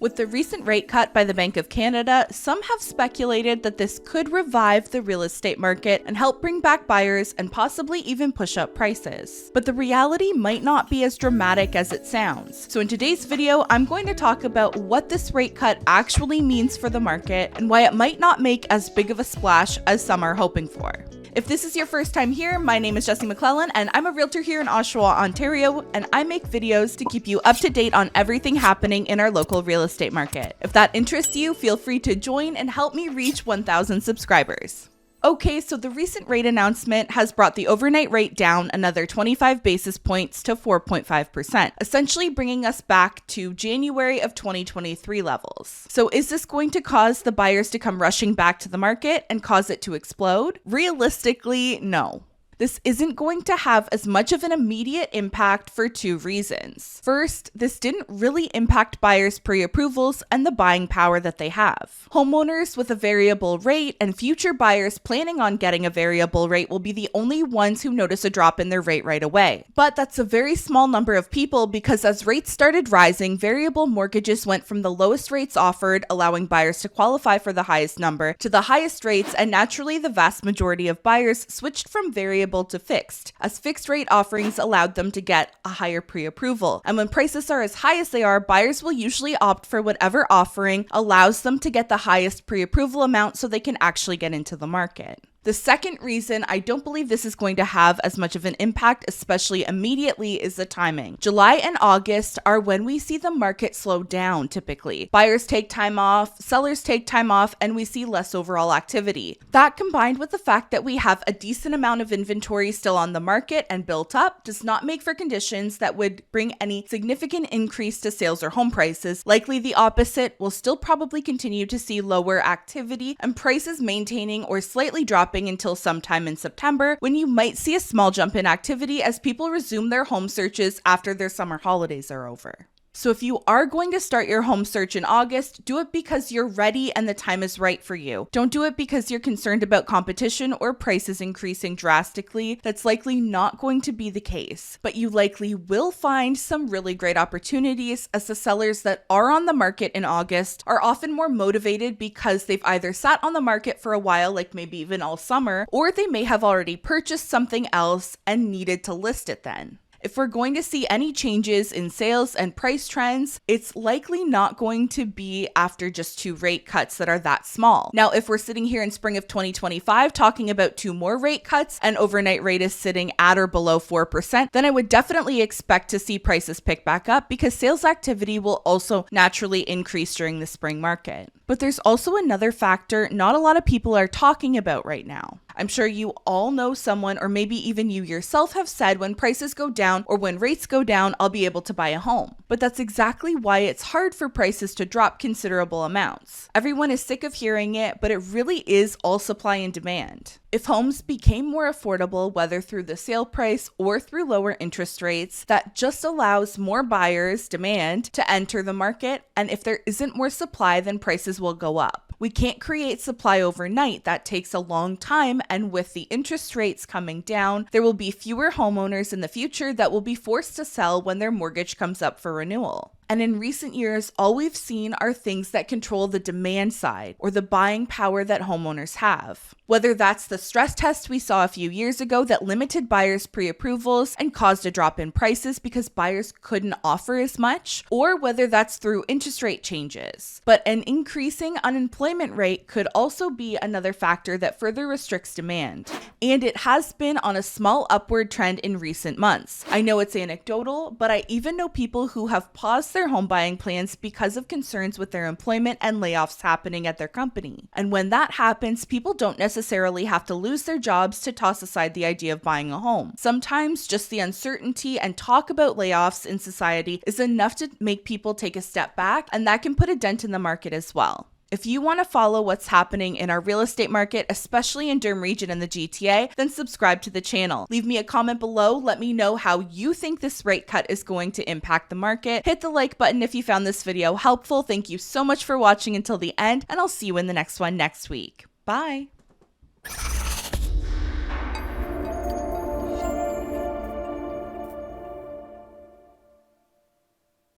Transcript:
With the recent rate cut by the Bank of Canada, some have speculated that this could revive the real estate market and help bring back buyers and possibly even push up prices. But the reality might not be as dramatic as it sounds. So in today's video, I'm going to talk about what this rate cut actually means for the market and why it might not make as big of a splash as some are hoping for. If this is your first time here, my name is Jessie McClellan and I'm a realtor here in Oshawa, Ontario, and I make videos to keep you up to date on everything happening in our local real estate market. If that interests you, feel free to join and help me reach 1,000 subscribers. Okay, so the recent rate announcement has brought the overnight rate down another 25 basis points to 4.5%, essentially bringing us back to January of 2023 levels. So is this going to cause the buyers to come rushing back to the market and cause it to explode? Realistically, no. This isn't going to have as much of an immediate impact for two reasons. First, this didn't really impact buyers' pre-approvals and the buying power that they have. Homeowners with a variable rate and future buyers planning on getting a variable rate will be the only ones who notice a drop in their rate right away. But that's a very small number of people because as rates started rising, variable mortgages went from the lowest rates offered, allowing buyers to qualify for the highest number, to the highest rates, and naturally the vast majority of buyers switched from variable to fixed, as fixed rate offerings allowed them to get a higher pre-approval. And when prices are as high as they are, buyers will usually opt for whatever offering allows them to get the highest pre-approval amount so they can actually get into the market. The second reason I don't believe this is going to have as much of an impact, especially immediately, is the timing. July and August are when we see the market slow down typically. Buyers take time off, sellers take time off, and we see less overall activity. That combined with the fact that we have a decent amount of inventory still on the market and built up does not make for conditions that would bring any significant increase to sales or home prices. Likely the opposite. We'll still probably continue to see lower activity and prices maintaining or slightly dropping until sometime in September, when you might see a small jump in activity as people resume their home searches after their summer holidays are over. So if you are going to start your home search in August, do it because you're ready and the time is right for you. Don't do it because you're concerned about competition or prices increasing drastically. That's likely not going to be the case, but you likely will find some really great opportunities as the sellers that are on the market in August are often more motivated because they've either sat on the market for a while, like maybe even all summer, or they may have already purchased something else and needed to list it then. If we're going to see any changes in sales and price trends, it's likely not going to be after just two rate cuts that are that small. Now, if we're sitting here in spring of 2025 talking about two more rate cuts and overnight rate is sitting at or below 4%, then I would definitely expect to see prices pick back up because sales activity will also naturally increase during the spring market. But there's also another factor not a lot of people are talking about right now. I'm sure you all know someone, or maybe even you yourself have said, when prices go down or when rates go down, I'll be able to buy a home. But that's exactly why it's hard for prices to drop considerable amounts. Everyone is sick of hearing it, but it really is all supply and demand. If homes became more affordable, whether through the sale price or through lower interest rates, that just allows more buyers' demand to enter the market. And if there isn't more supply, then prices will go up. We can't create supply overnight. That takes a long time. And with the interest rates coming down, there will be fewer homeowners in the future that will be forced to sell when their mortgage comes up for renewal. And in recent years, all we've seen are things that control the demand side or the buying power that homeowners have. Whether that's the stress test we saw a few years ago that limited buyers' pre-approvals and caused a drop in prices because buyers couldn't offer as much, or whether that's through interest rate changes. But an increasing unemployment rate could also be another factor that further restricts demand. And it has been on a small upward trend in recent months. I know it's anecdotal, but I even know people who have paused their home buying plans because of concerns with their employment and layoffs happening at their company. And when that happens, people don't necessarily have to lose their jobs to toss aside the idea of buying a home. Sometimes just the uncertainty and talk about layoffs in society is enough to make people take a step back, and that can put a dent in the market as well. If you want to follow what's happening in our real estate market, especially in Durham region and the GTA, then subscribe to the channel. Leave me a comment below. Let me know how you think this rate cut is going to impact the market. Hit the like button if you found this video helpful. Thank you so much for watching until the end, and I'll see you in the next one next week. Bye.